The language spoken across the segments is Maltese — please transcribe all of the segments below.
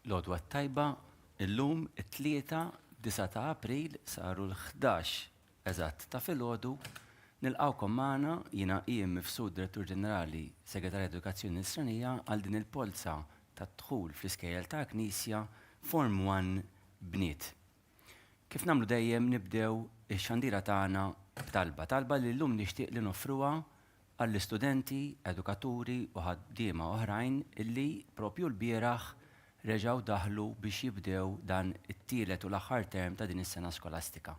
L-għodwa tajba, illum it-3 9 ta' April saru l-11 eżatt ta' filgħodu nilqawkom magħna jiena Iem Mifsud Direttur Ġenerali Segretarja Edukazzjoni Nisranija għal din il-polza ta' dħul fl-iskejjel ta' Knisja Form 1 bniet. Kif nagħmlu dejjem nibdew ix-xandira tagħna b'talba li llum nixtieq li noffruha għall-istudenti, edukaturi u ħaddiema oħrajn illi propju l-bieraħ reġgħu daħlu biex jibdew dan it-tielet u l-aħħar term ta' din is-sena skolastika.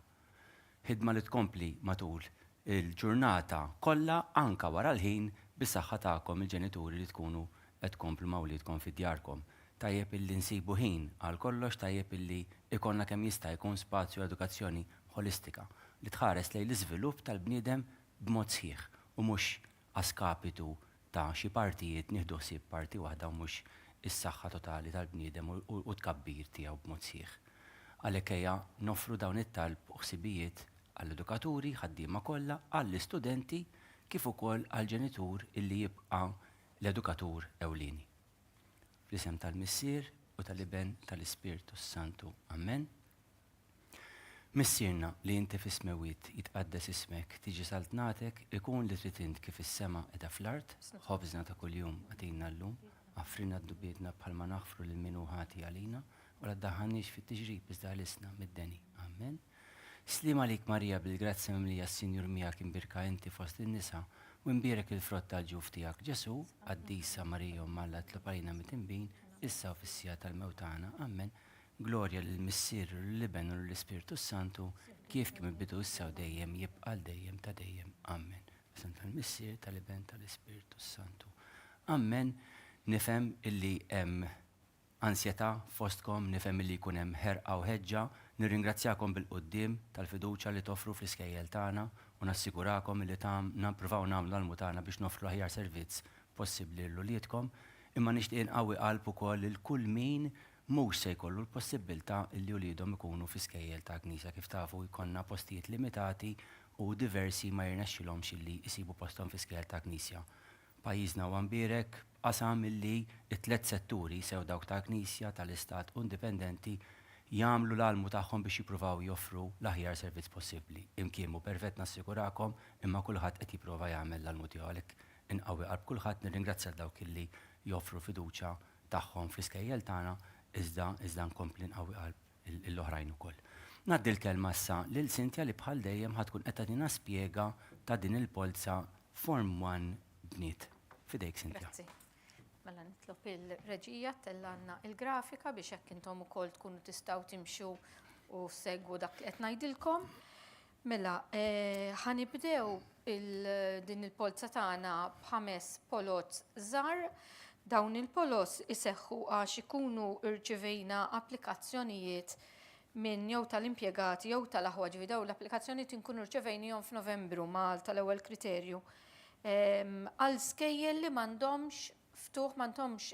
Ħidma li tkompli matul il-ġurnata kollha anka wara l-ħin bis-saħħa tagħkom il-ġenituri li tkunu qed tkomplu ma' wliedkom fid-djarkom. Tajjeb illi nsibu ħin għal kollox, tajjeb illi ikonna kemm jista' jkun spazju edukazzjoni holistika li tħares lejn l-iżvilupp tal-bniedem b'mod sħiħ u mhux għaskapitu ta' xi partijiet nieħdu ħsieb parti waħda u mhux is-saħħa totali tal-bniedem u tkabbir tiegħu b'mod sħiħ. Għalhekk ejja noffru dawn it-talb u ħsibijiet għall-edukaturi, ħaddiema kollha, għall-istudenti kif ukoll għall-ġenitur illi jibqa' l-edukatur ewlieni. Fl-isem tal-Missier u tal-Iben tal-Ispirtu Santu. Amen. Missierna li inti fis-smewiet jitqaddes ismek, tiġi saltnatek, ikun li trid int kif is-sema qiegħda fl-art, ħobżna ta' kuljum għatina llum, għafrina d-dubietna bħalma naħfru lil min hu ħati għalina, u la ddaħħalniex fit-tiġrib iżda għalisna mid-deni. Amen. Slim għalik Marija bil-grazzi mimlija s-Sinjur miegħek imbirka inti fost in-nisa u imbierek il-frott tal-ġuf tiegħek Ġesu, qaddisa Marija Malla tlob għalina mit-tinbin, issa u fis-sija tal-mewt tagħna. Amen. Glorja lill-Missier u l-Liben u l-Ispirtu Santu, kif kien ibbidu issa u dejjem jibqa' dejjem ta' dejjem. Amen. Bisem tal-Missier, tal-Liben, tal-Ispirtu Santu. Amen. Nifhem illi hemm ansjetà fostkom, nifhem illi jkun hemm ħerqa u ħeġġa, nirringrazzjakom bil-qudiem tal-fiduċja li toffru fl-iskejjel tagħna u nassigurakom illi nappruvaw nagħmlu l-almu tagħna biex nofru aħjar servizz possibbli l-uliedkom, imma nixtieq inqawwi qalb ukoll lil kull min mhux se jkollu l-possibilità li uliedhom ikunu fl-iskejjel ta' Knisja kif tafu jkollna postijiet limitati u diversi ma jirnexxilhomx illi jsibu posthom fl-iskejjel ta' Knisja. Pajjiżna huwa mbierek qasam illi t-tliet setturi sew dawk ta' Knisja tal-Istat u indipendenti jagħmlu l-almu tagħhom biex jippruvaw joffru l-aħjar servizz possibbli. Imkien mhu perfett nassigurakom imma kulħadd qed jipprova jagħmel l-almu tiegħu għalhekk inqawwi qalb kulħadd nirringrazzja dawk illi joffru fiduċja tagħhom fl-iskejjel tagħna iżda nkompli nqawwi qalb l-oħrajn ukoll. Ngħaddi l-kelma issa lil Sintja li bħal dejjem ħadkun qed tagħtina spjega ta' din il-polza Form 1 bniet. Fidejk Sintja. Grazzi. Mela nitlob il-reġija tellanna il-grafika biex hekk intom ukoll tkunu tistgħu timxu u segwu dak li qed ngħidilkom. Mela, ħanibdew din il-polza tagħna b'5 polot żgħar. Dawn il-polos iseħħu għax ikunu rċivejna applikazzjonijiet minn jew tal-impjegati jew tal-aħwa dawn l-applikazzjonijiet inkunu rċevejnihom f'Novembru mal tal-ewwel kriterju. Għal skejjel li m'għandhomx ftuħ m'għandhomx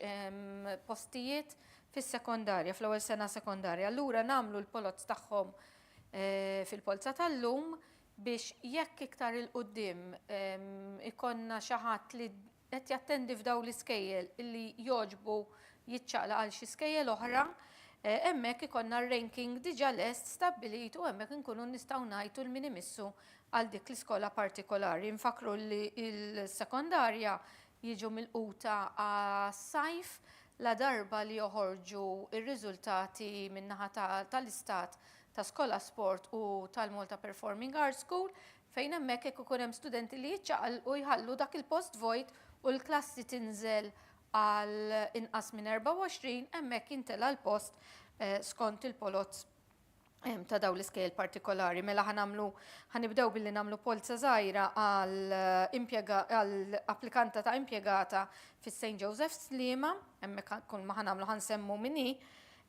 postijiet fis-sekondarja, fl-ewwel sena sekondarja. Allura nagħmlu l-polots tagħhom fil-polza tal-lum biex jekk iktar il-qudiem ikonna xi ħadd li qed jattendi f'dawn l-iskejjel illi jogħġbu jiċċaqla għal xi skejjel oħra, hemmhekk ikonna r-ranking diġà lest stabbilit u hemmhekk inkunu nistgħu ngħidu l-min imissu għal dik l-iskola partikolari. Nfakru li l-sekondarja jiġu milquta għas-sajf la darba li joħorġu ir-riżultati min-naħa tal-Istat ta' Skola Sport u tal-Malta Performing Arts School fejn hemmhekk jekk ikun hemm studenti li jiċċaqalqu jħallu dak il-post vojt u l-klassi tinżel għal inqas minn 24 hemmhekk jintela l-post skont il-polot ta' dawn l-iskejjel partikolari. Mela ħanibdew billi nagħmlu polza żgħira għal applikanta ta' impjegata fis-St. Joseph's Sliema, hemmhekk kull ma ħanagħmlu ħansemmu min hi.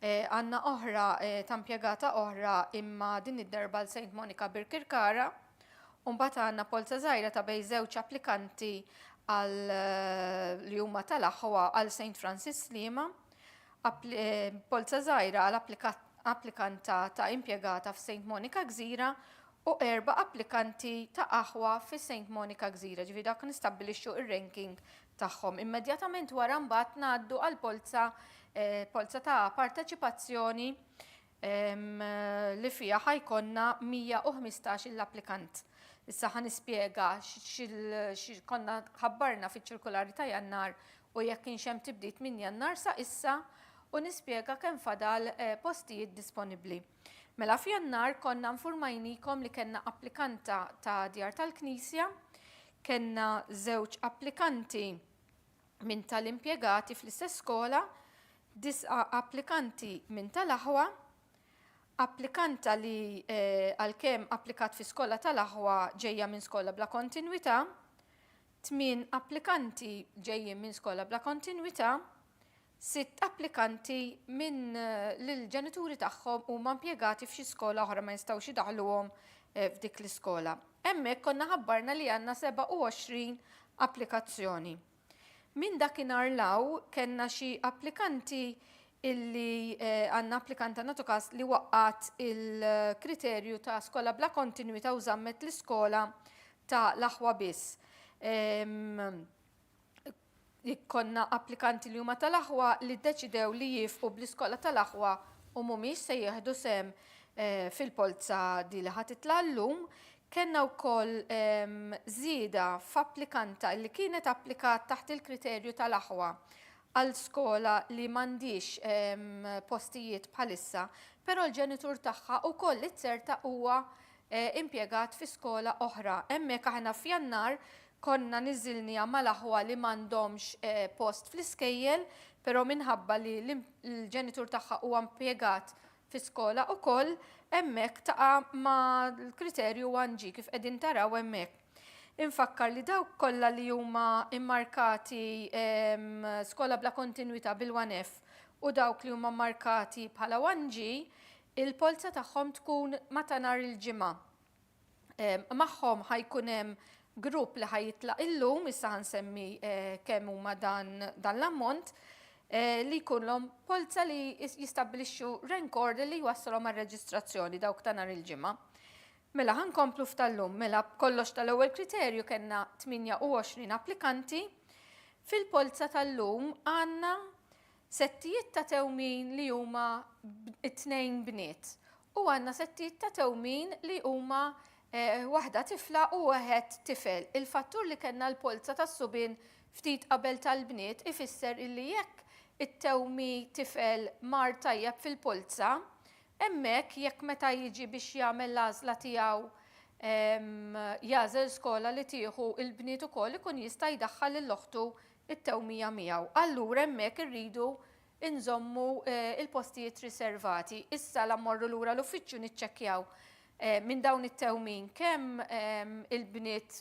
Għandna oħra ta' impjegata oħra imma din id-darba l-St. Monica Birkirkara. U mbagħad għandna polza żgħira ta' bejn żewġ applikanti li huma tal-aħwa għal St. Francis Sliema, polza żgħira għal applikanta ta' impjegata f'St. Monica Gżira u 4 applikanti ta' aħwa fis-St. Monica Gżira. Ġifieri dak nistabbilixxu ir-ranking tagħhom. Immedjatament wara mbagħad ngħaddu għal polza ta' parteċipazzjoni li fiha ħajkonna 115 l-applikant. Issa ħanispjega konna ħabbarna fiċ-ċirkolari ta' Jannar u jekk kienx hemm tibdiet minn Jannar sa issa u nispjega kemm fadal postijiet disponibbli. Mela f'Jannar konna nfurmajnikom li kellna applikanta ta' Djar tal-Knisja, kellna żewġ applikanti minn tal-impjegati fl-istess skola, 9 applikanti minn tal-aħwa, applikanta li għalkemm applikat fi skola tal-aħwa ġejja minn skola bla kontinwità, 8 applikanti ġejjin minn skola bla kontinwità, 6 applikanti minn l-ġenituri tagħhom huma impjegati f'xi skola oħra ma jistgħux idaħluhom f'dik l-iskola. Hemmhekk konna ħabbarna li għandna 27 applikazzjoni. Minn dakinhar law kellna xi applikanti illi għandna applikanta nagħtu każ li waqqat il-kriterju ta' skola bla kontinwità u żammet l-iskola ta' l-aħwa biss. Konna applikanti li huma tal-aħwa li ddeċidew li jifqu bl-iskola tal-aħwa u mhumiex se jieħdu sem fil-polza di li ħatitla llum. Kenna wkoll żieda f'applikanta li kienet applikat taħt il-kriterju tal-aħwa għal skola li m'għandix postijiet bħalissa, però l-ġenitur tagħha wkoll iċċerta huwa impjegat fi skola oħra. Hemmhekk aħna f'Jannar konna niżilni mal-aħwa li m'għandhomx post fl-iskejjel, però minħabba li l-ġenitur tagħha huwa impjegat fi skola wkoll hemmhekk taqa' ma' l-kriterju 1G kif qegħdin taraw hemmhekk. Infakkar li dawk kollha li huma immarkati skola bla kontinwità bil-1F u dawk li huma markati bħala 1G, il-polza tagħhom tkun meta nhar il-ġimgħa. Magħhom ħajkun hemm grupp li ħajitlaq illum, issa ħansemmi kemm huma dan l-ammont, li jkunlhom polza li jistabbilixxu rank order li jwassalhom għar-reġistrazzjoni dawk ta' nhar il-ġimgħa. Mela ħankomplu f'tal-lum, mela kollox tal-ewwel kriterju kellna 28 applikanti. Fil-polza tal-lum għandna settijiet ta' tewmin li huma 2 bniet u għandna settijiet ta' tewmin li huma waħda tifla u wieħed tifel. Il-fattur li kellna l-polza tas-subien ftit qabel tal-bniet ifisser illi jekk it-tewmi tifel mar tajjeb fil-polza, hemmhekk jekk meta jiġi biex jagħmel l-għażla tiegħu jażel skola li tieħu il-bniet ukoll ikun jista' jdaħħal lill-oħtu it-tewmija miegħu. Allura hemmhekk irridu inżommu il-postijiet riservati. Issa la mmorru lura l-uffiċċju niċċekkjaw minn dawn it-tewmin kemm il-bniet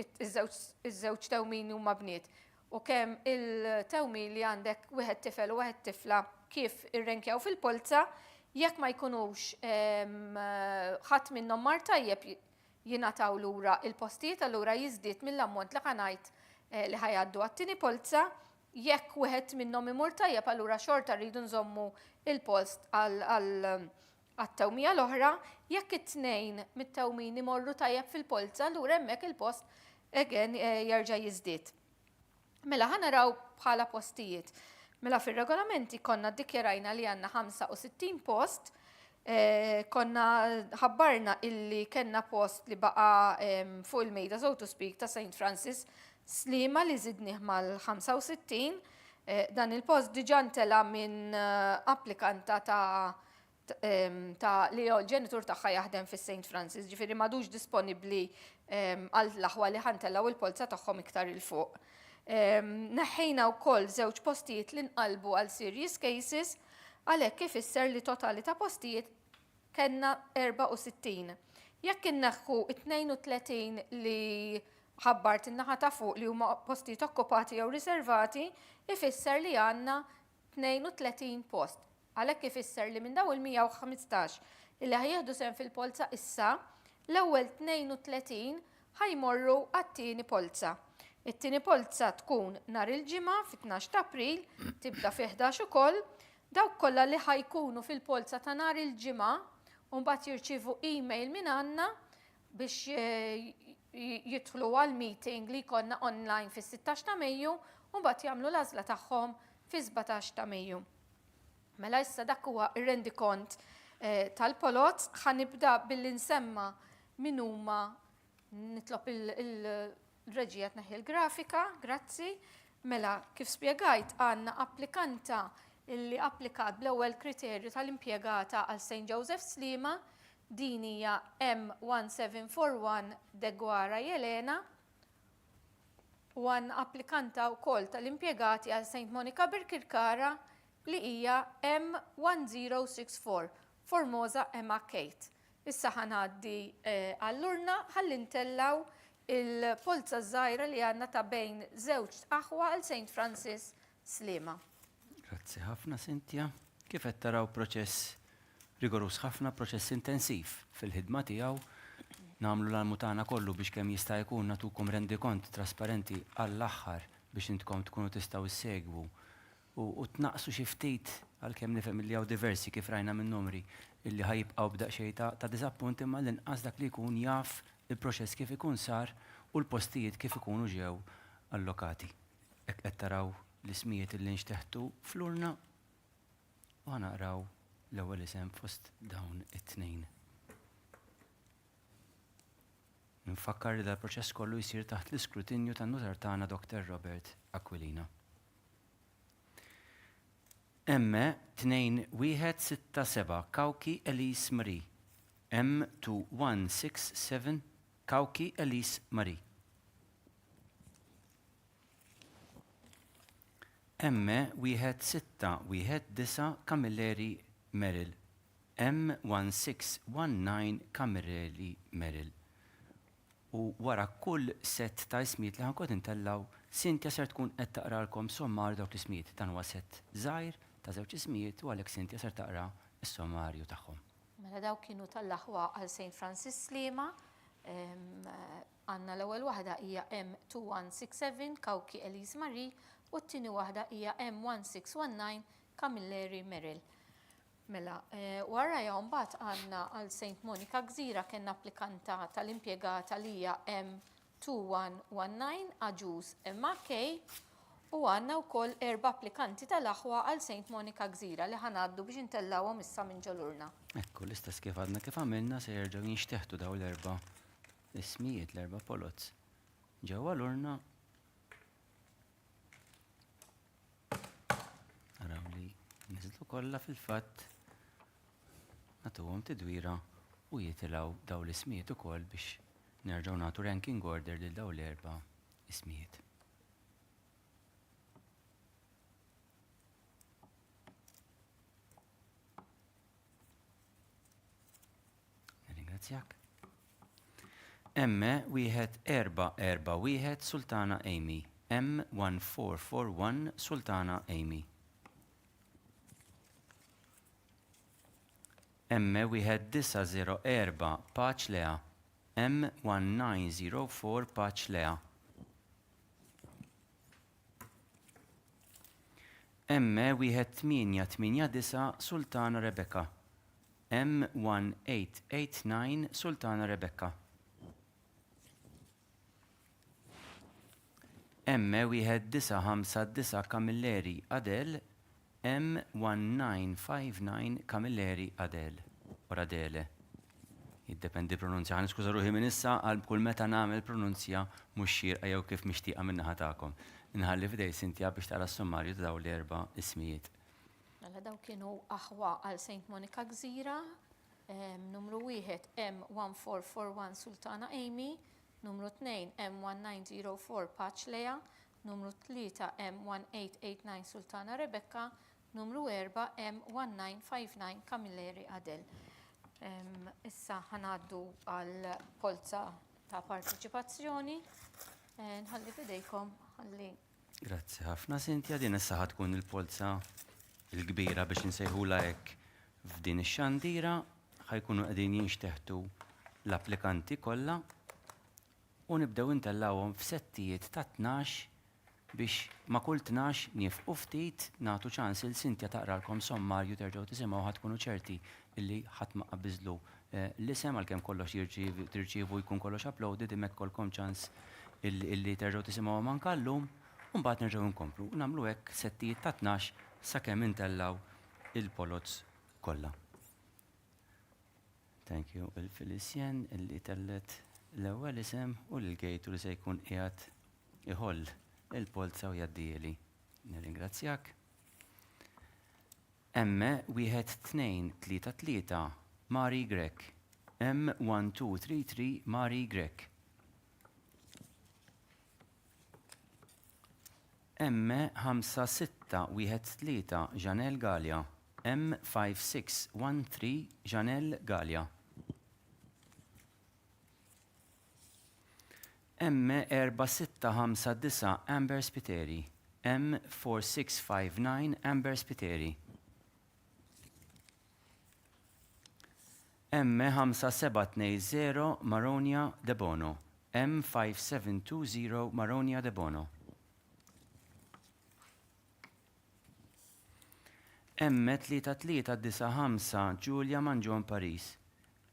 iż-żewġ tewmin huma bniet u kemm il-tewmin li għandek wieħed tifel u wieħed tifla kif irrenkjaw fil-polza, jekk ma jkunux ħadd minnhom mar tajjeb jingħataw lura il-postijiet allura jiżdied mill-ammont li ħanajt li ħajgħaddu għat-tieni polza, jekk wieħed minnhom imur tajjeb allura xorta rridu nżommu il-post għat-tewmija l-oħra, jekk it-tnejn mit-tewmin imorru tajjeb fil-polza allura hemmhekk il-post again jerġa' jiżdied. Mela ħanaraw bħala postijiet. Mela fir-regolamenti konna ddikjarajna li għandna 65 post, konna ħabbarna illi kellna post li baqa' fuq il-mejda so to speak ta' St. Francis Slima li żidnieh mal-65. Dan il-post diġà ntela minn applikanta ta' li l-ġenitur tagħha jaħdem fis-St. Francis, ġifieri m'għadux disponibbli għal l-aħwa li ħantellaw il-polza tagħhom iktar il fuq. Neħħejna wkoll żewġ postijiet li nqalbu għal serious cases għalhekk ifisser li totali ta' postijiet kellna 64. Jekk inneħħu 32 li ħabbart in-naħa ta' fuq li huma postijiet okkupati jew riservati, ifisser li għandna 32 post. Għalhekk ifisser li minn daw il-115 illi ħajjeħdu sehem fil-polza issa, l-ewwel 32 ħajmorru għat-tieni polza. It-tieni polza tkun nhar il-ġimgħa fit-12 ta' April, tibda fi 11 ukoll, dawk kollha li ħajkunu fil-polza ta' nhar il-ġimgħa u mbagħad jirċievu email minn għandna biex jidħlu għal meeting li jkollna online fis-16 ta' Mejju u u mbagħad jagħmlu l-għażla tagħhom fi 17 ta' Mejju. Mela issa dak huwa ir-rendikont tal-polot, ħanibda billi nsemma min huma nitlob il-reġija tneħħi l-grafika, grazzi. Mela kif spjegajt għandna applikanta illi applikat bl-ewwel kriterju tal-impjegata għal St. Joseph Slima, din hija M1741 Degwara Jelena, u għandna applikanta wkoll tal-impjegati għal St. Monica Birkirkara li hija M1064 Formosa Emma Kate. Issa ħanaddi għall-urna ħalli ntellaw il-polza żgħira li għandna ta' bejn żewġ aħwa għal St. Francis Slima. Grazzi ħafna, Cynthia. Kif qed taraw proċess rigorus ħafna, proċess intensiv fil-ħidma tiegħu. Nagħmlu l-almutana kollu biex kemm jista' jkun nagħtukom rendikont trasparenti għall-aħħar biex intkom tkunu tistgħu issegwu u tnaqsu xi ftit għalkemm nifhem li hawn diversi kif rajna minn numri illi ħajibqgħu b'daqsxejn ta' diżappunt imma l-inqas dak li jkun jaf il-proċess kif ikun sar u l-postijiet kif ikunu ġew allokati. Hekk qed taraw l-ismijiet illi nxteħtu fl-urna u ħanaqraw l-ewwel isem fost dawn it-tnejn. Nfakkar li dal-proċess kollu jsir taħt l-iskrutinju tan-notar tagħna Dr. Robert Aquilina. M2167 Kawki Elise Marie. M2167 Kawki Elise Marie. M1619 Camilleri Merrill. M1619 Camilleri Merrill. U wara kull set ta' ismijiet li ħankot intellaw, Cynthia ser tkun qed taqralkom sommarju dawk l-ismijiet. Dan huwa set żgħir ta' żewġ ismijiet u għalhekk Cynthia ser taqra s-sommarju tagħhom. Mela dawk kienu tal-aħwa għal St. Francis Slima. Għandna l-ewwel waħda hija M2167 Kawki Elise Marie u t-tieni waħda hija M1619 Camilleri Merrill. Mela, wara mbagħad għandna għal St. Monica Gżira kien applikanta tal-impjegata li hija M2119 Aġuż Emma Kay u għandna wkoll 4 applikanti tal-aħwa għal St. Monica Gżira li ħanaddu biex intellawhom issa minn ġolurna. Ekku l-istess kif għadna kif għamilna se jerġgħu jinxteħtu daw l-4 ismijiet, l-4 polots. Ġewwa l-urna naraw li niżlu kollha fil-fatt nagħtuhom tidwira u jitilgħu daw l-ismijiet ukoll biex nerġgħu nagħtu ranking order lil daw l-4 ismijiet. Ringrazzjak. M1441 Sultana Amy. M1441 Sultana Amy. M1904 Paċ Lea. M1904 Paċ Lea. M1889 Sultana Rebecca. M1889 Sultana Rebecca. M1959 Camilleri Adel. M1959 Camilleri Adel. Or Adele. Jiddependi pronunzja. Niskuża ruħi minn issa għal kull meta nagħmel pronunzja mhux xierqa jew kif mixtieqa min-naħa tagħkom. Inħalli f'idej Cynthia biex tara s-sommarju ta' dawn l-4 ismijiet. Mela daw kienu aħwa għal St. Monica Gżira, numru 1 M1441 Sultana Amy, numru 2 M1904 Paċ Lea, numru 3 M1889 Sultana Rebecca, numru 4 M1959 Camilleri Adel. Issa ħanaddu għal polza ta' partiċipazzjoni. Nħalli fidejkom, ħalli. Grazzi ħafna Cynthia, din issa ħatkun il-polza il-kbira biex nsejħula hekk f'din ix-xandira ħajkunu qegħdin jinxteħtu l-applikanti kollha u nibdew intellawhom f'settijiet ta' 12 biex ma' kull 12 nifqu ftit nagħtu ċans il Cynthia taqralkom sommarju terġgħu tisimgħu ħadkunu ċerti illi ħadd ma qabiżlu l-isem għalkemm kollox tirċievu jkun kollox uploaded hemmhekk kolkom ċans illi terġgħu tisimgħu man kallum u mbagħad nerġgħu nkomplu nagħmlu hekk settijiet ta' 12 sakemm intellaw il-polots kollha. Thank you il-Felicien illi tellet l-ewwel isem u l-Gejtu li se jkun qiegħed iħoll il-polza u jgħaddieli. Nirringrazzjak. M1233 Mari Grek. M1233 Mari Grek. M5613 Janel Gallia. M5613 Janel Gallia. M4659 Amber Spiteri. M4659 Amber Spiteri. M5720 Maronia De Bono. M5720 Maronia De Bono. M3395 Giulia Mangion Paris.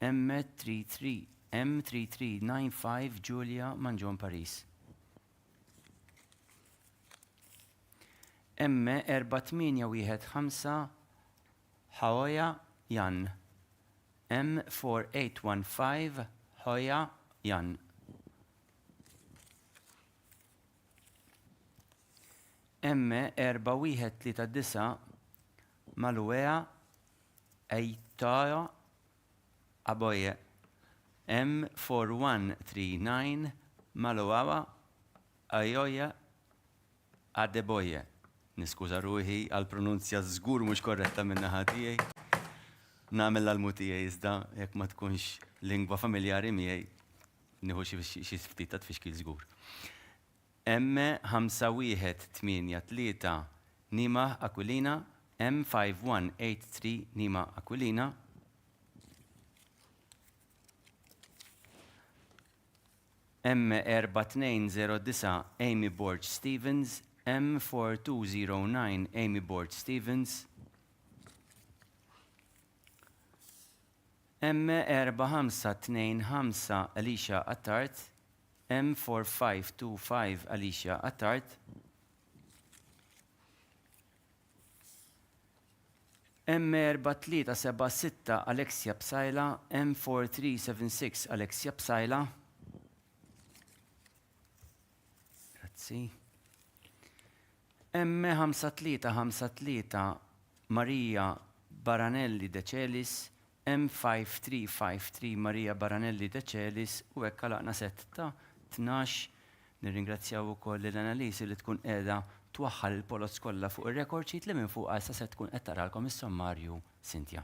M3395 Giulia Mangion Paris. M4815 Haoya Jan. M4815 Hoya Jan. M4139 Maluea Eitaya Aboye. M4139 Maluawa Ayoya Adeboye. Niskuża ruħi għal pronunzja żgur mhux korretta minn naħa tiegħi. Nagħmel l-almu tiegħi iżda jekk ma tkunx lingwa familjari miegħi nieħu xi ftit ta' tfixkil żgur. M5183 Nima Aquilina. M5183 Nima Aquilina. M4209 Amy Borge Stevens. M4209 Amy Borge Stevens. M4525 Alicia Attart. M4525 Alicia Attart. M4376 Alexia Psaila. M4376 Alexia Psaila. Grazzi. M5353 Maria Baranelli De Celis. M5353 Maria Baranelli De Celis u hekk għalaqna set ta' 12. Nirringrazzjaw ukoll l-Analisi li tkun qiegħda twaħħal il-polots kollha fuq ir-record sheet li minn fuq għalsa se tkun qed taralkom is-sommarju Cynthia.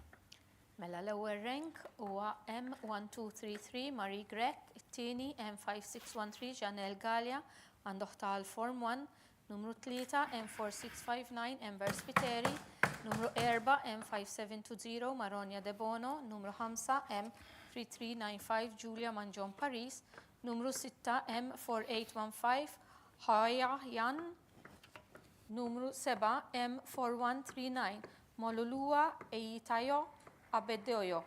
Mela l-ewwel rank huwa M1233 Marie Grek, it-tieni M5613 Janel Gallia għandu ħtal Form 1, numru 3 M4659 Amber Spiteri, numru 4 M5720 Maronia De Bono, numru 5 M3395 Giulia Mangion Paris, numru 6 M4815 Haya Jan, numru 7 M4139 Molulua Eitayo Abedoyo,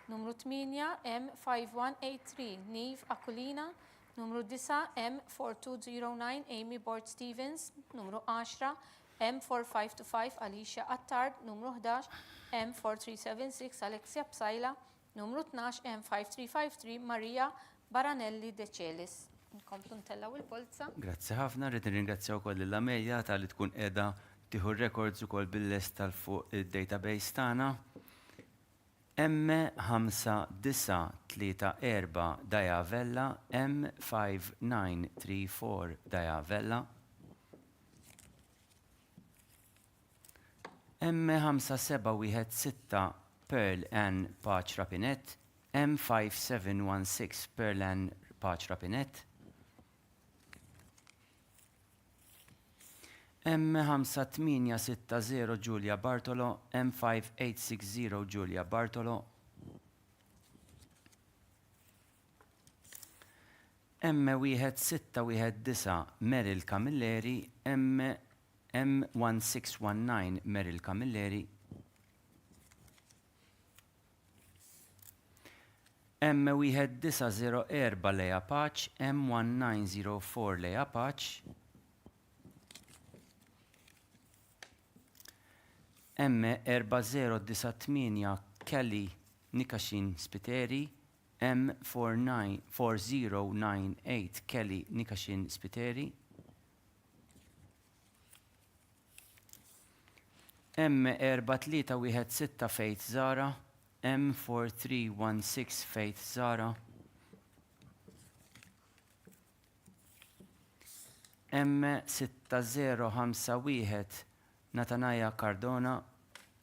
numru 8 M5183 Neve Aquilina, numru 9 M4209 Amy Borge Stevens, numru 10 M4525 Alicia Attard, numru 11 M4376 Alexia Psaila, numru 12 M5353 Maria Baranelli De Celis. Nkomplu ntellaw il-polza. Grazzi ħafna, rrid nirringrazzjaw ukoll l-Amelja tal-li tkun qiegħda tieħu records ukoll bil-lest tal-fuq id-database tagħna. M5934 Daja Vella, M5934 Daja Vella. M5716 Pearl Ann Paċ Rapinet, M5716 Pearl Ann Paċ Rapinet. M5860 Giulia Bartolo, M5860 Giulia Bartolo. M1619 Meryl Camilleri, M1619 Meryl Camilleri. M1904 Lea Paċ, M1904 Lea Paċ. M4098 Kelly Nikashin Spiteri, M4098 Kelly Nikashin Spiteri, M4316 Faith Zara, M4316 Faith Zara, M6051 Natanaya Cardona,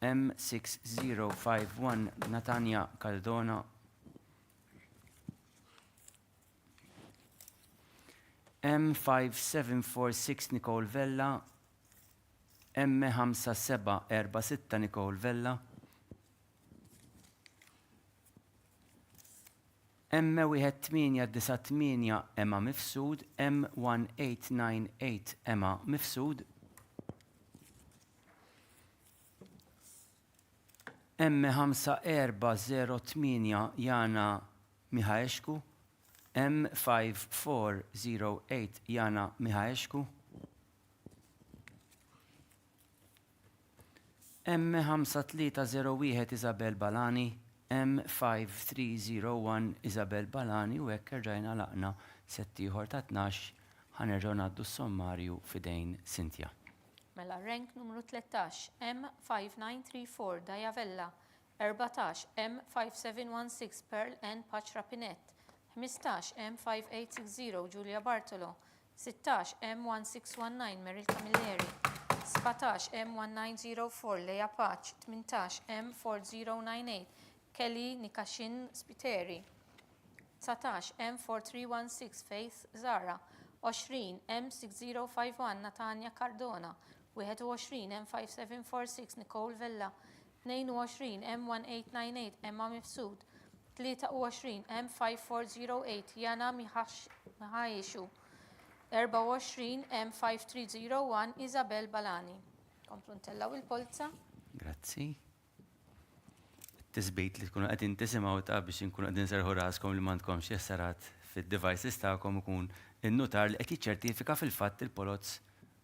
M6051 Natania Cardona, M5746 Nicole Vella, M5746 Nicole Vella, M1898 Emma Mifsud, M1898 Emma Mifsud, M5408 Jana Mihaeshku, M5408 Jana Mihaeshku, M5301 Isabel Balani, M5301 Isabel Balani u hekk rġajna laqna settiħor ta' 12 ħanerġgħu ngħaddu s-sommarju fidejn Cynthia. Mela rank numru 13 M5934 Dajavella, 14 M5716 Pearl N Paċ Rapinet, 15 M5860 Giulia Bartolo, 16 M1619 Meryl Camilleri, 17 M1904 Leia Paċ, 18 M4098 Kelly Nikashin Spiteri, 19 M4316 Faith Zara, 20 M6051 Natania Cardona, 21 M5746 Nicole Vella, 22 M1898 Emma Mifsud, 23 M5408 Jana Mihaeshu, 24 M5301 Isabel Balani. Komplu ntellaw il-polza. Grazzi. Tisbejt li tkunu qegħdin tisimgħu ta' biex inkunu qegħdin serħu raskom li m'għandkomx jessarat fid-devices tagħkom ikun in-nutar li qed jiċċertifika fil-fatt il-polots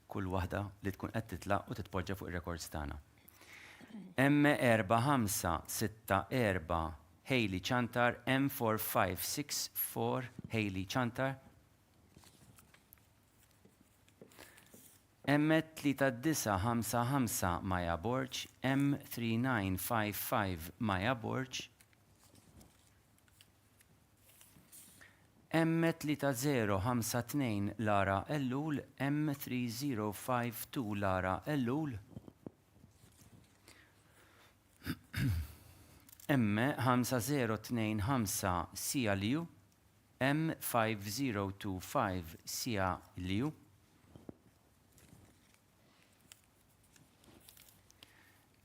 kull waħda li tkun qed titlaq u titpoġġa fuq ir-rekords tagħna. M4564 Hailey Chantar, M4564 Hailey Chantar, M3955 Maja Borch, M3955 Maja Borch, M3052 Lara Ellul, M3052 Lara Ellul, M5025 Sia Liu, M5025 Sia Liu,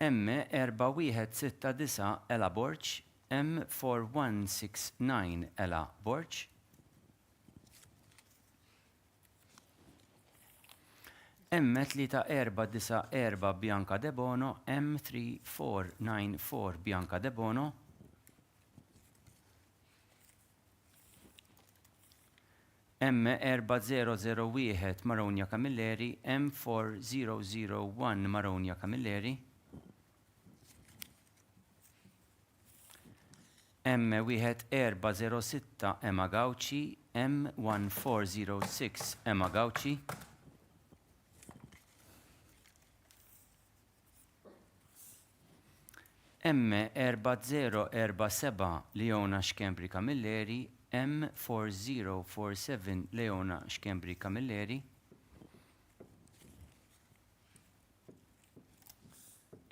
M4169 Ella Borch, M4169 Ella Borch, M3494 Bianca De Bono, M3494 Bianca De Bono, M4001 Maronia Camilleri, M4001 Maronia Camilleri, M1406 Emma Gauci, M1406 Emma Gauci, M4047 Leona Xkembri Camilleri, M4047 Leona Xkembri Camilleri,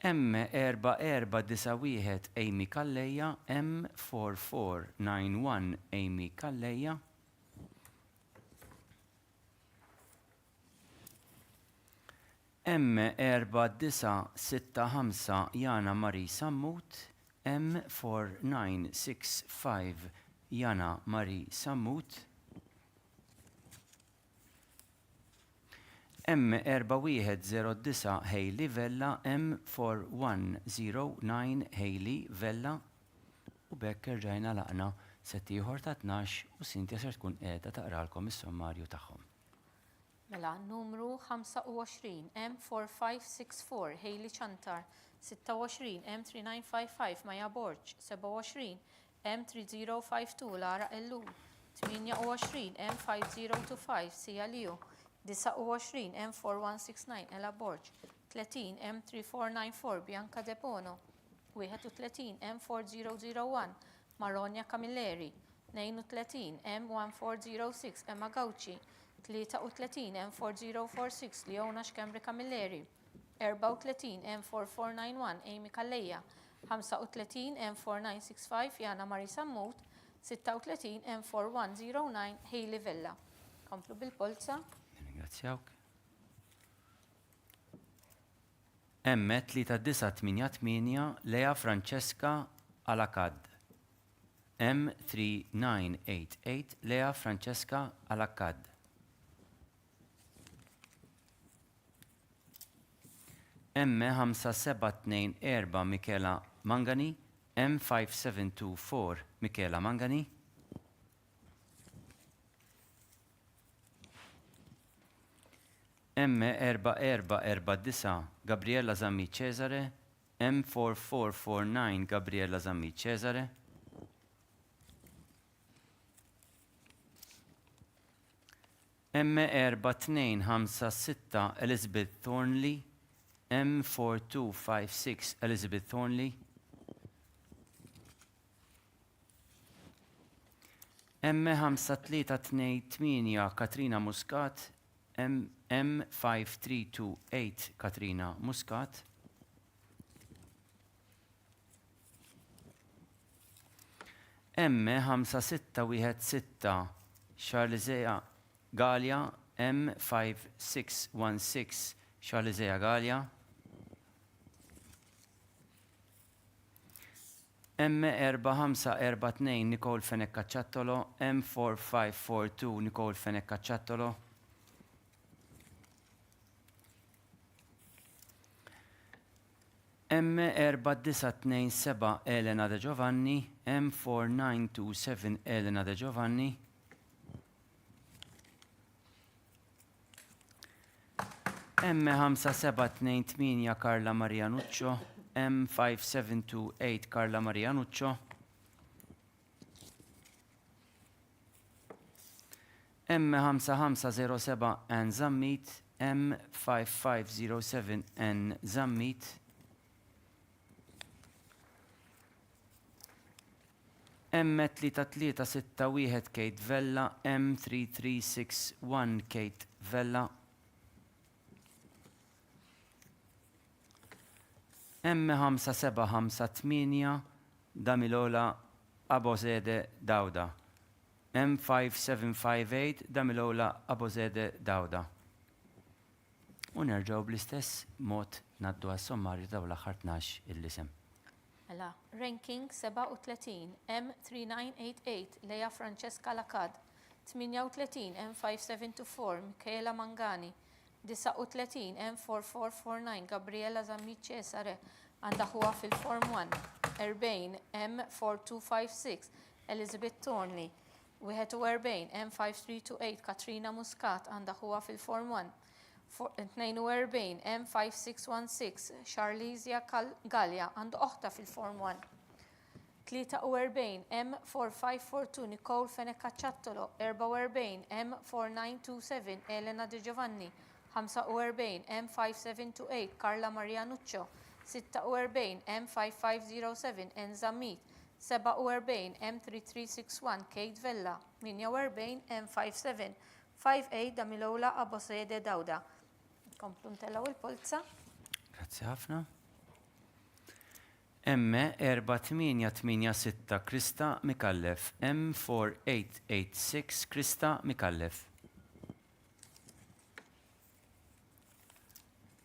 M4491 Amy Kalleja, M4491 Amy Kalleja, M4965 Jana Marie Sammut, M4965 Jana Marie Sammut, M4109 Hailey Vella, M4109 Hailey Vella, u bekk rġajna laqna settiħor ta' 12 u Cynthia ser tkun qiegħda taqralkom is-sommarju tagħhom. Mela numru 25 M4564 Hailey Chantar, 26 M3955 Maja Borġ, 27 M3052 Lara Ellul, 28 M5025 Sija Liu, 29 M4169 Ella Borġ, 30 M3494 Bianca Depono, 31 M4001 Maronja Camilleri, 32 M1406 Emma Gauci, 33 M4046 Leona Xkembri Camilleri, 34 M4491 Amy Kalleja, 35 M4965 Jana Mari Sammut, 36 M4109 Hailey Vella. Komplu bil-polza. Ringrazzjawk. M3988 Lea Francesca Alacad. M3988 Lea Francesca Alacad. M5724 Michela Mangani. M5724 Michela Mangani. M4449 Gabriella Zammi Cesare. M4449 Gabriella Zammi Cesare. M4256 Elizabeth Thornley. M4256 Elizabeth Thornley. M5328 Katrina Muscat. M5328 Katrina Muscat. M5616 Charlesea Galia. M5616 Charlesea Galia. M4542 Nicole Fenek Cacciattolo. M4542 Nicole Fenek Cacciattolo. M4927 Elena De Giovanni. M4927 Elena De Giovanni. M5728 Carla Maria Nuccio. M5728 Carla Maria Nuccio. M5507 Ann Zammit. M5507 Ann Zammit. M3361 Kate Vella. M3361 Kate Vella. M5758 Damilola Abozede Dawda. M5758 Damilola Abozede Dawda. U nerġgħu bl-istess mod naddu għas-sommarju daw l-aħħar 12 il-isem. Mela, ranking 37 M3988 Lea Francesca Lacad, 38 M5724 Michaela Mangani, 39 M4449 Gabriella Zammi Cesare għandha huwa fil-Form 1, 40 M4256 Elizabeth Thornley, 41 M5328 Katrina Muscat għandha huwa fil-Form 1, 42 M5616 Charlesea Gallia għandu oħta fil-Form 1, 43 M4542 Nicole Fenek Cacciattolo, 44 M4927 Elena De Giovanni, 45 M5728 Carla Maria Nuccio, 46 M5507 Enza Mead, 47 M3361 Kate Vella, 48 M5758 Damilola Abosede Dawda. Komplu ntellaw il-polza. Grazzi ħafna. M4886 Krista Mikallef. M4886 Krista Mikallef.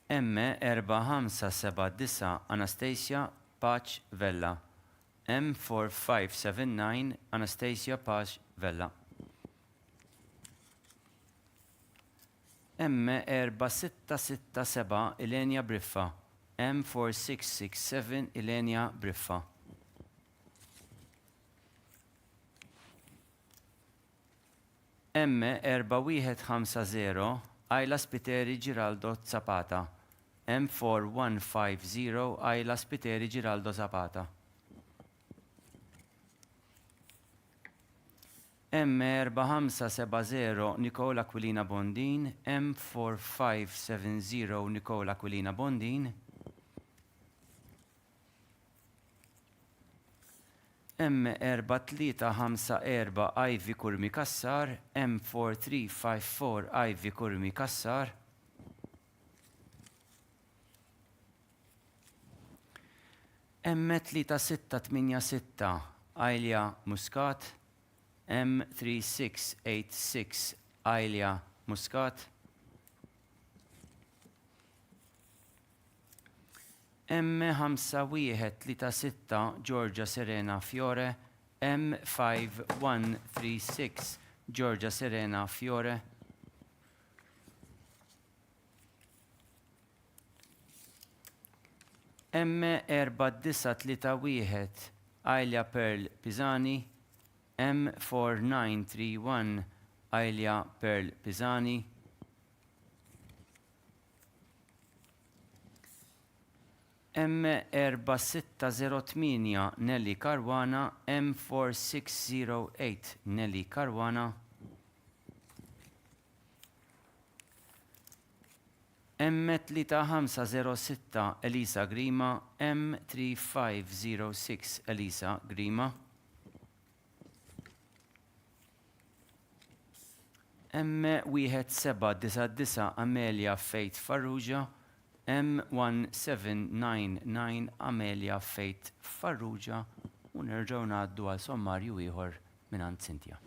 M4579 Anastasia Paċ Vella. M4579 Anastasia Paċ Vella. M4667 Ilenia Briffa. M4667 Ilenia Briffa. M4150 Ayla Spiteri Giraldo Zapata. M4150 Ayla Spiteri Giraldo Zapata. M4570 Nicola Aquilina Bondin, M4570 Nicola Aquilina Bondin, M4354 Ivy Kurmi Kassar, M4354 Ivy Kurmi Kassar, M3686 Aylia Muscat, M3686 Aylia Muscat, M5136 Georgia Serena Fiore, M5136 Georgia Serena Fiore, M4931 Aylia Pearl Pisani, M4931 Aylia Pearl Pisani, M4608 Nelly Caruana, M4608 Nelly Caruana, M3506 Elisa Grima, M3506 Elisa Grima, M1799 Amelia Faith Farrugia, M1799 Amelia Faith Farrugia, u nerġgħu ngħaddu għal sommarju ieħor mingħand Cynthia.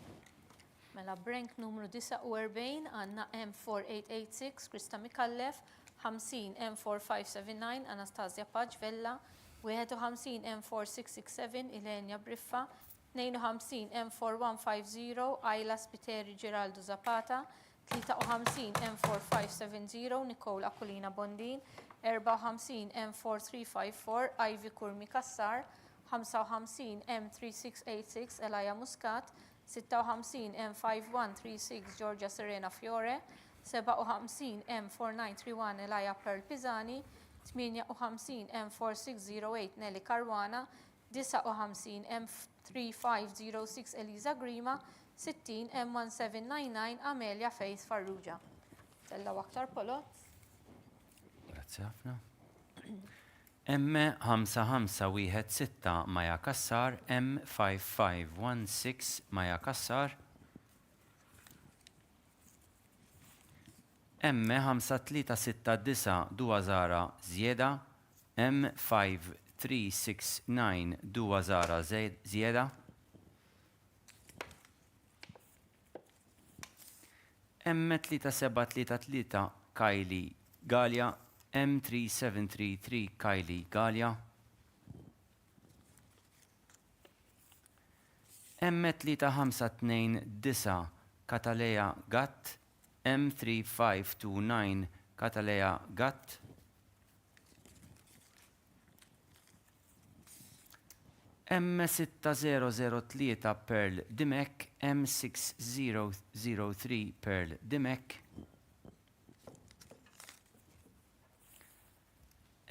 Mela brank numru 49 għandna M4886 Krista Mikallef, 50 M4579 Anastasia Paġvella, 51 M4667 Ilenia Briffa, 52 M4150 Ayla Spiteri Giraldo Zapata, 53 M4570 Nicola Aquilina Bondin, 54 M4354 Ivy Kurmi Kassar, 55 M3686 Elaja Muscat, 56 M5136 Georgia Serena Fiore, 57 M4931 Elaja Pearl Pisani, 58 M4608 Nelly Caruana, 59 M3506 Elisa Grima, 60 M1799 Amelia Faith Farrugia. Tella aktar polot. Grazie ħafna. M5516 Maja Kassar, M5516 Maja Kassar, M5369 Dua Zara Zieda, M5369 Dua Zara Zieda, M3733 Kylie Galia, M3733 Kylie Galia, M3529 Katalea Gatt, M3529 Katalea Gatt, M6003 Pearl Dimek, M6003 Pearl Dimek,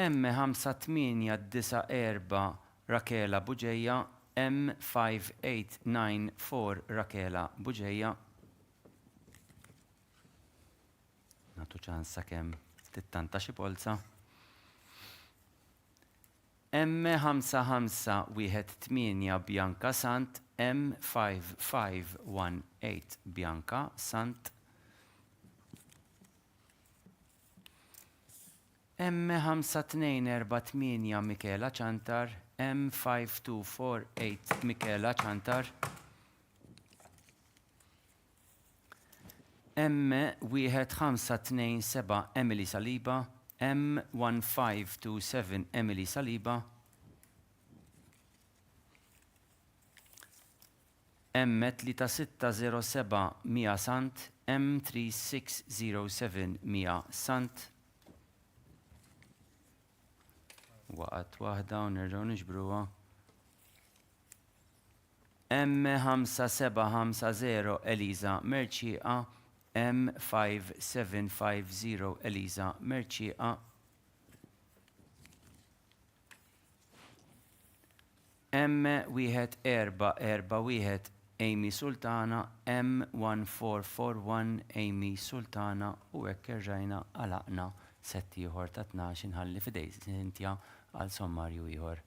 M5894 Rakela Buġeja, M5894 Rakela Buġeja. Natu ċansa kemm tittanta xi polza. M5518 Bianca Sant, M5518 Bianca Sant, M5248 Michela Ċantar, M5248 Michela Ċantar, M1527 Emily Saliba, M1527 Emily Saliba, M3607 Mia Sant, M3607 Mia Sant. Waqat waħda u nerġgħu niġbruha. M5750 Eliza Merċieqa, M5750 Eliza Merċieqa, M1441 Amy Sultana, M1441 Amy Sultana u hekk irġajna għalaqna setti ieħor ta' 12 inħalli fidej Cynthia għal sommarju ieħor.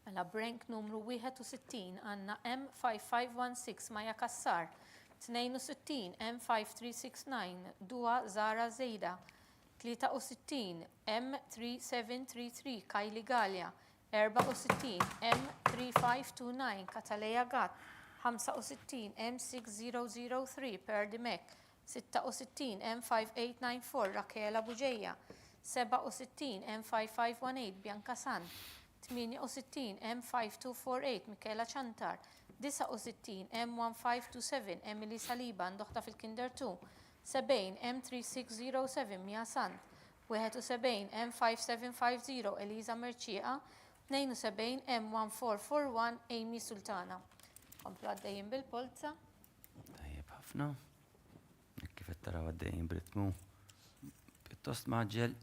Mela brenk numru 61 għandna M5516 Maja Kassar, 62 M5369 Dua Zara Zejda, 63 M3733 Kajli Galja, 64 M3529 Kataleja Gat, 65 M6003 Perdimek, 66 M5894 Rakela Buġeja, 67 M5518 Bianca San, 68 M5248 Mikela Ċantar, 69 M1527 Emily Saliba ndoħta fil-Kinder 2, 70 M3607 Mia Sant, 71 M5750 Eliza Merċieqa, 72 M1441 Amy Sultana. Komplu għaddejjin bil-polza. Tajjeb ħafna. Kif qed taraw għaddejjin b'ritmu pjuttost maġġel.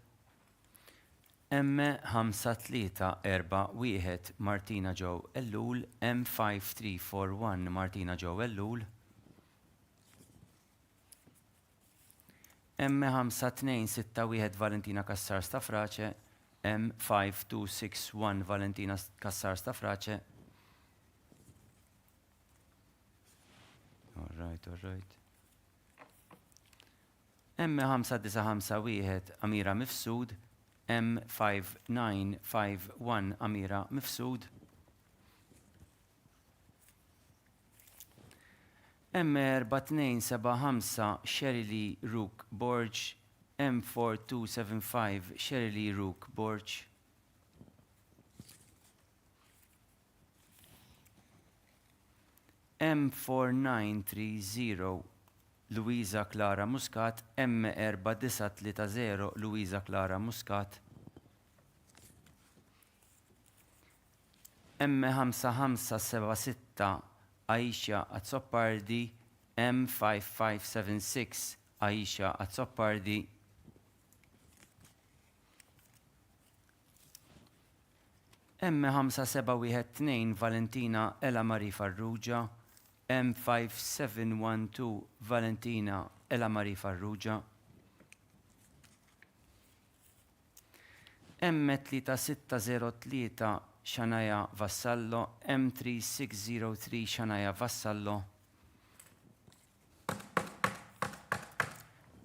M5341 Martina Jo Ellul, M5341 Martina Jo Ellul, M5261 Valentina Kassar Stafrace, M5261 Valentina Kassar Stafrace. All right. M5951 Amira Mifsud, M5951 Amira Mifsud, M4275 Sherily Rook Borg, M4275 Sherily Rook Borg, M4930 Luisa Clara Muscat, M4930 Luisa Clara Muscat, M5576 Aisha Azzopardi, M5576 Aisha Azzopardi, M5712 Valentina Ella Marie Farrugia, M5712 Valentina Ella Marie Farrugia, M3603 Shania Vassallo, M3603 Shania Vassallo,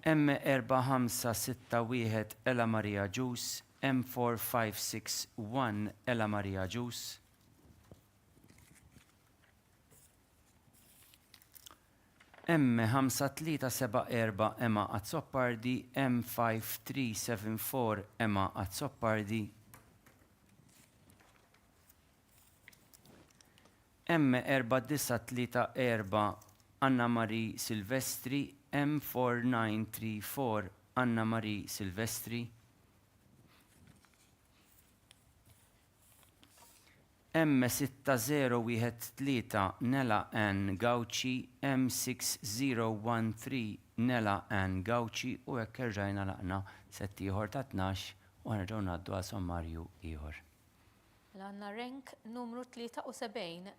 M4561 Ella Maria Gius, M4561 Ella Maria Gius, M5374 Emma Azzopardi, M5374 Emma Azzopardi, M4934 Anna Marie Silvestri, M4934 Anna Marie Silvestri, M6013 Nella Ann Gauci, M6013 Nella Ann Gauci u hekk irġajna laqna setti ieħor ta' 12 u nerġgħu ngħaddu għal sommarju ieħor. Għandna rank numru 73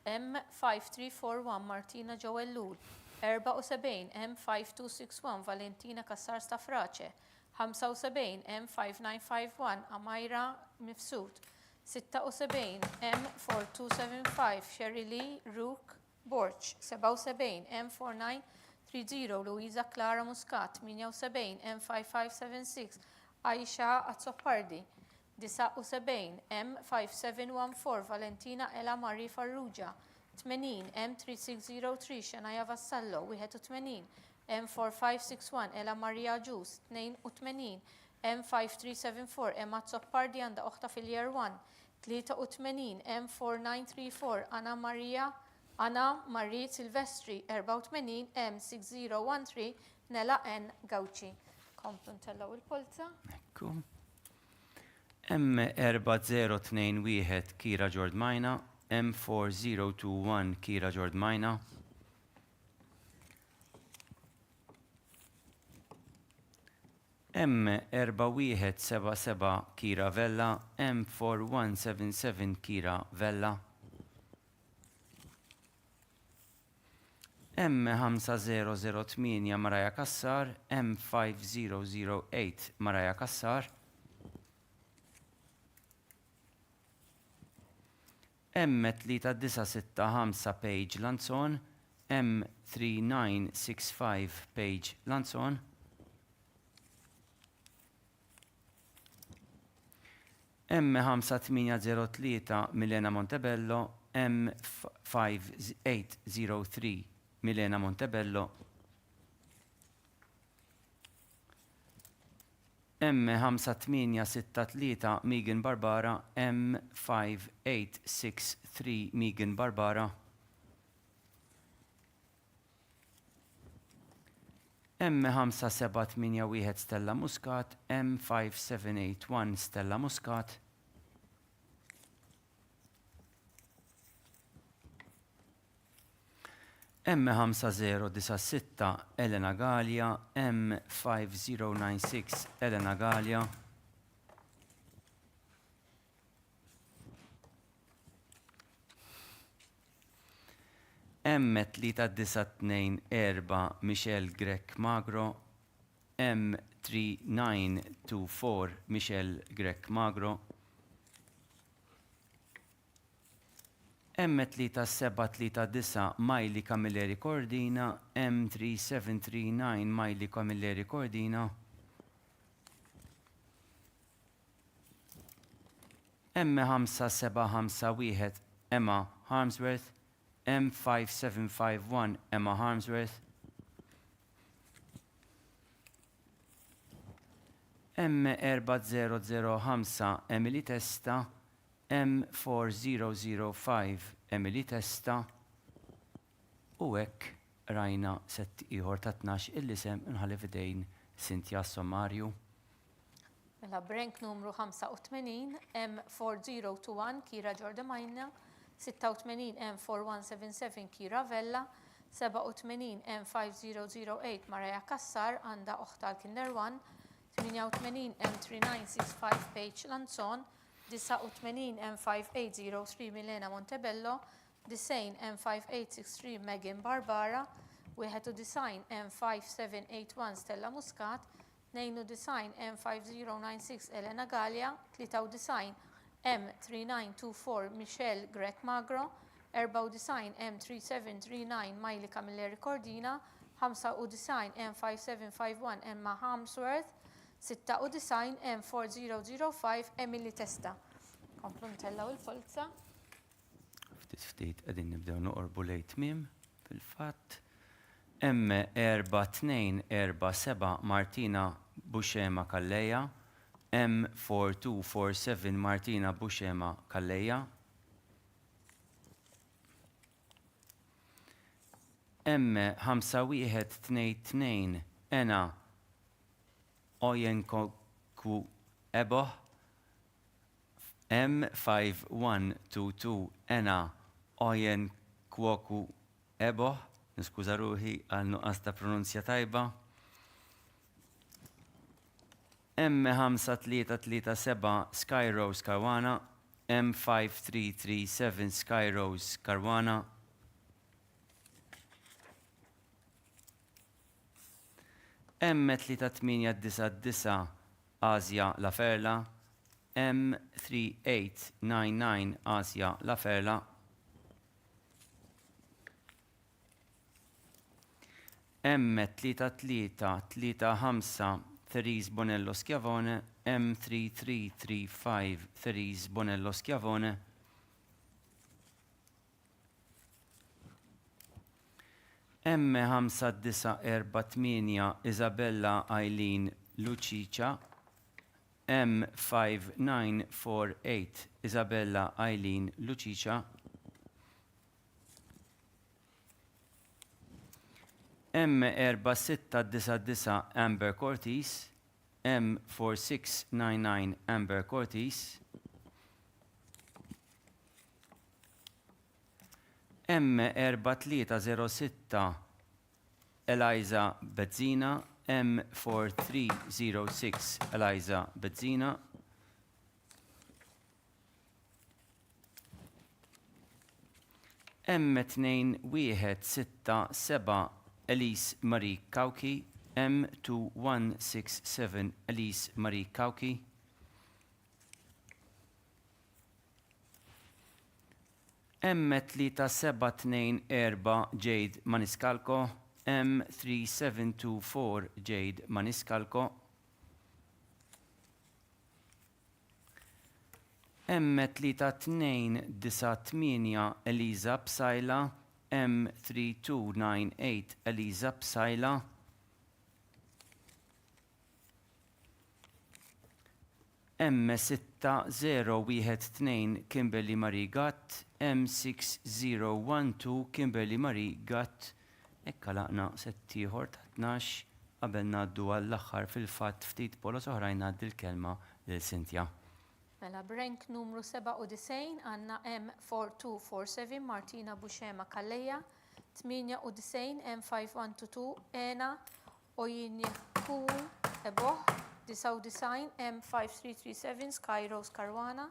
M5341 Martina Jo Ellul, 74 M5261 Valentina Kassar Stafrace, 75 M5951 Amira Mifsud, 76 M4275 Sherily Rook Borch, 77 M4930 Luisa Clara Muscat, 78 M5576 Aisha Azzopardi, 79 M5714 Valentina Ella Marie Farrugia, 80 M3603 Shania Vassallo, 81 M4561 Ella Maria Gius, 82 M5374 Emma Azzopardi għandha oħta fil-Year 1, 83 M4934 Anna Marie Silvestri, 84 M6013 Nella N Gauci. Komplu ntellaw il-polza. Ekku. M4021 Kira Ġordmajna, M4021 Kira Ġordmajna, M4177 Kira Vella, M4177 Kira Vella, M5008 Maraja Kassar, M5008 Maraja Kassar, M3965 Paige Lanzon, M3965 Paige Lanzon, M5803 Milena Montebello, M5803 Milena Montebello, M5863 Megan Barbara, M5863 Megan Barbara, M5781 Stella Muscat, M5781 Stella Muscat, M5096 Elena Gallia, M5096 Elena Gallia, M3924 Michelle Grek Magro, M3924 Michelle Grek Magro, M3739 Miley Camilleri Cordina, M3739 Miley Camilleri Cordina, M5751 Emma Harmsworth, M5751 Emma Harmsworth, M4005 Emily Testa, M4005 Emily Testa, u hekk rajna set ieħor ta' 12 il-isem inħalli f'idejn Cynthia Sommarju. Mela Brank numru 85 M4021 Kira Ġordamajna, 86 M4177 Kira Vella, 87 M5008 Maraja Kassar għandha oħta l-Kinder 1, 88 M3965 Paige Lanzon, 89 M5803 Milena Montebello, 90 M5863 Megan Barbara, 91 M5781 Stella Muscat, 92 M5096 Elena Gallia, 93 M3924 Michelle Grek Magro, 94 M3739 Miley Camilleri Cordina, 95 M5751 Emma Harmsworth, 96 M4005 Emily Testa. Komplu ntellaw il-folza. Ftit qegħdin nibdew noqorbu lejn tmiem fil-fatt. M4247 Martina Buxema Kalleja, M4247 Martina Buxema Kalleja, M5122 Ena Ojenkoku Eboh, M5122 Ena Ojenkwoku Eboh, niskuża ruħi għal nuqqas ta' pronunzja tajba. M5337 Skyrose Karwana, M5337 Skyrose Karwana, M3899 Asja Laferla, M3899 Asja Laferla, M3335 Therese Bonello Schiavone, M3335 Therese Bonello Schiavone, M5948 Isabella Eileen Lucicia, M5948 Isabella Eileen Lucicia, M4699 Amber Cortis, M4699 Amber Cortis, M4306 Eliza Bezzina, M4306 Eliza Bezzina, M2167 Elise Marie Kauki, M2167 Elise Marie Kauki, M3724 Jade Maniscalco, M3724 Jade Maniscalco, M3298 Eliza Psaila, M3298 Eliza Psaila, M6012 Kimberly Marie Gatt, M6012 Kimberly Marie Gatt. Ekka laqna settiħor ta' 12 qabel ngħaddu għall-aħħar fil-fatt ftit polos oħrajn ngħaddi l-kelma lil Cynthia. Mela b'rank numru 97 għandna M4247 Martina Buxema Kalleja, 98 M5122 Ena Oyinjeku Eboh, 99 M5337 Skyros Karwana,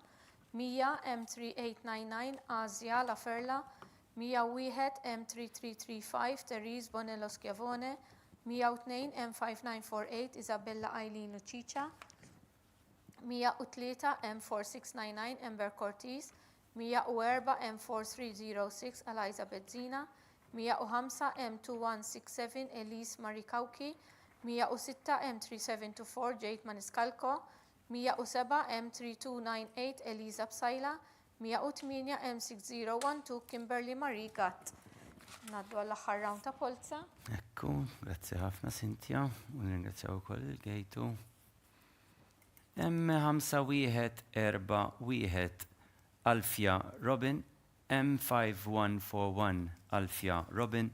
100 M3899 Asia Laferla, 101 M3335 Therese Bonello Schiavone, 102 M5948 Isabella Eileen Lucicia, 103 M4699 Ember Cortez, 104 M4306 Eliza Bezzina, 105 M2167 Elise Marie Kauki, 106 M3724 Jade Maniscalco, 107 M3298 Eliza Psaila, 108 M6012 Kimberly Marie Gatt. Naddu għall-aħħar round ta' polza. Ekku, grazzi ħafna Cynthia, u nirringrazzjaw ukoll il-gejtu. M5141 Alfia Robin, M5141 Alfia Robin,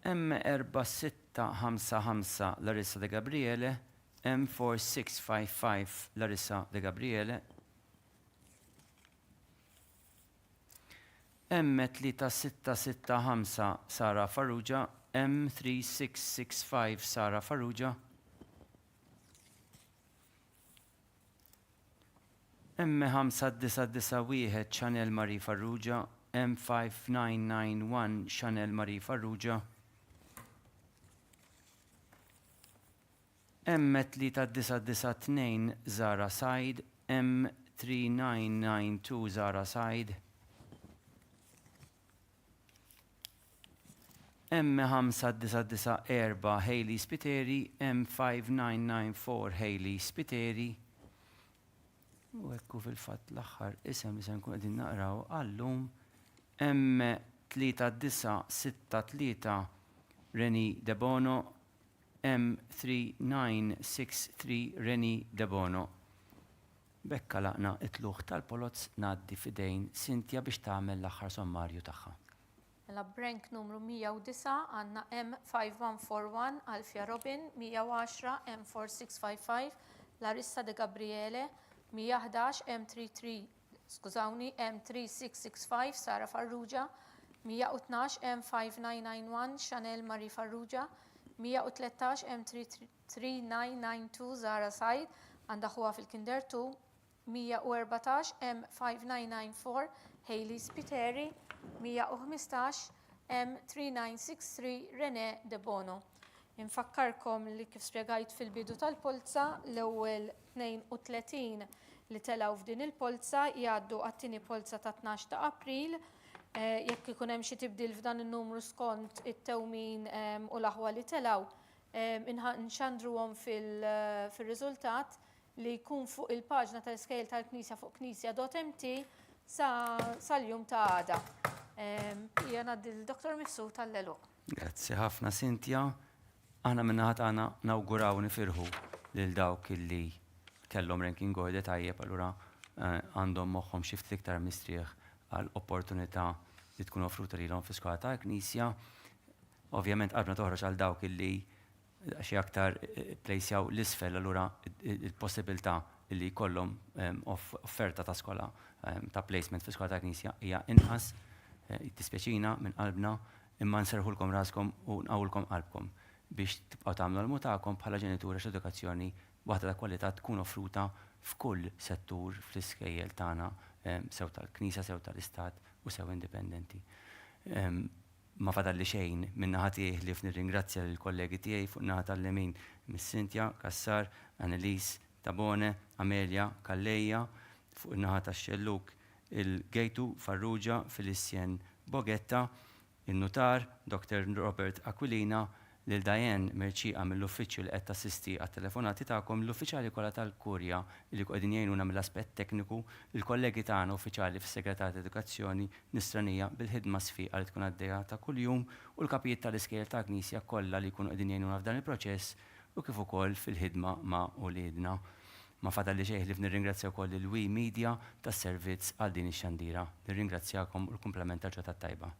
M4655 Larissa De Gabriele, M4655 Larissa De Gabriele, M3665 Sara Farrugia, M3665 Sara Farrugia, M5991 Chanel Marie Farrugia, M5991 Chanel Marie Farrugia, M3992 Zara Said, M3992 Zara Said, M5994 Hailey Spiteri, M5994 Hailey Spiteri. U ekku fil-fatt l-aħħar isem li se nkun qegħdin naqraw għallum M3963 Reni De Bono, M3963 Reni De Bono. Bekka laqna it-tluħ tal-polozz ngħaddi fidejn Cynthia biex tagħmel l-aħħar sommarju tagħha. Mela b'rank numru 109 għandna M5141 Alfia Robin, 110 M4655 Larissa De Gabriele, 111 M3665 Sara Farrugia, 112 M5991 Chanel Marie Farrugia, 113 M3992 Zara Said għandha ħuha fil-Kinder 2, 114 M5994 Hailey Spiteri, 115 M3963 René De Bono. Infakkarkom li kif spjegajt fil-bidu tal-polza l-ewwel 32 li telgħu f'din il-polza jgħaddu għat-tieni polza ta' 12 ta' April. Jekk ikun hemm xi tibdil f'dan in-numru skont it-tewmin u l-aħwa li telgħu, nxandruhom fir-riżultat li jkun fuq il-paġna tal-iskejjel tal-Knisja fuq knisja.mt sal-jum ta' għada. Hija ngħaddi l-Dr. Missu tal-leluq. Grazzi ħafna Cynthia. Aħna minnaħat għana nawguraw nifirħu lil dawk illi kellhom ranking order tajjeb, allura għandhom moħħhom xi ftit iktar mistrieħ għal opportunità li tkun offruta lilhom fis-skola tal-Knisja. Ovvjament qabla toħroġ għal dawk illi xi aktar plejsjaw l-isfel, allura il-possibilità illi jkollhom offerta ta' skola ta' placement fis-skola tal-Knisja hija inqas. Tispjaċina minn qalbna, imma nserħulkom raskom u nqawwulkom qalbkom biex tibqgħu tagħmlu l-mutakom bħala ġenituri x'edukazzjoni waħda ta' kwalità tkun offruta f'kull settur fl-iskejjel tagħna sew tal-Knisja, sew tal-Istat u sew indipendenti. Ma fadalli xejn minn naħa tiegħi li nirringrazzja lill-kollegi tiegħi fuq naħa tal-lemin mis-Sintja, Kassar, Annelies, Tabone, Amelia, Kalleja, fuq naħa tax-Xelluk, il-Gejtu, Farrugia, Felicien Bogetta, il-Nutar, Dr. Robert Aquilina, lil Diane Merċiqa mill-uffiċċju li qed tassisti għat-telefonati tagħkom, l-uffiċjali kollha tal-Kurja li qegħdin jgħinuna mill-aspett tekniku, il-kollegi tagħna uffiċjali fis-Segretarjat Edukazzjoni Nisranija bil-ħidma sfiqa li tkun għaddejja ta' kuljum u l-kapijiet tal-iskejjel tal-Knisja kollha li jkunu qegħdin jgħinuna f'dan il-proċess u kif ukoll fil-ħidma ma' uliedna. Ma fadalli xejn li nirringrazzja wkoll il-Wi Media tas-servizz għal din ix-xandira. Nirringrazzjakom u l-kumplament tal-ġurnata tajba.